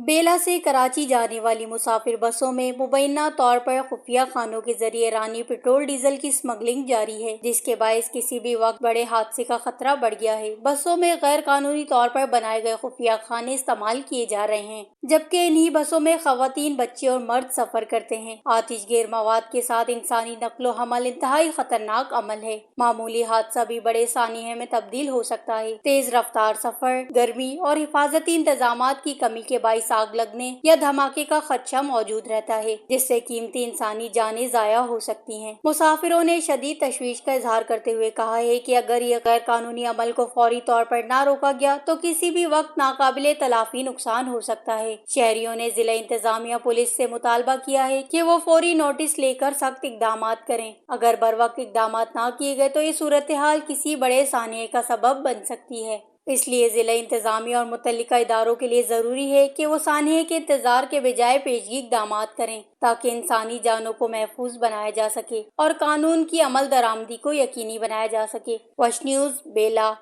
بیلا سے کراچی جانے والی مسافر بسوں میں مبینہ طور پر خفیہ خانوں کے ذریعے ایرانی پیٹرول ڈیزل کی اسمگلنگ جاری ہے، جس کے باعث کسی بھی وقت بڑے حادثے کا خطرہ بڑھ گیا ہے۔ بسوں میں غیر قانونی طور پر بنائے گئے خفیہ خانے استعمال کیے جا رہے ہیں، جبکہ انہی بسوں میں خواتین، بچے اور مرد سفر کرتے ہیں۔ آتش گیر مواد کے ساتھ انسانی نقل و حمل انتہائی خطرناک عمل ہے۔ معمولی حادثہ بھی بڑے سانحے میں تبدیل ہو سکتا ہے۔ تیز رفتار سفر، گرمی اور حفاظتی انتظامات کی کمی کے باعث آگ لگنے یا دھماکے کا خدشہ موجود رہتا ہے، جس سے قیمتی انسانی جانیں ضائع ہو سکتی ہیں۔ مسافروں نے شدید تشویش کا اظہار کرتے ہوئے کہا ہے کہ اگر یہ غیر قانونی عمل کو فوری طور پر نہ روکا گیا تو کسی بھی وقت ناقابل تلافی نقصان ہو سکتا ہے۔ شہریوں نے ضلع انتظامیہ پولیس سے مطالبہ کیا ہے کہ وہ فوری نوٹس لے کر سخت اقدامات کریں۔ اگر بروقت اقدامات نہ کیے گئے تو یہ صورتحال کسی بڑے سانحے کا سبب بن سکتی ہے۔ اس لیے ضلع انتظامیہ اور متعلقہ اداروں کے لیے ضروری ہے کہ وہ سانحے کے انتظار کے بجائے پیشگی اقدامات کریں تاکہ انسانی جانوں کو محفوظ بنایا جا سکے اور قانون کی عمل درآمدی کو یقینی بنایا جا سکے۔ وش نیوز، بیلا۔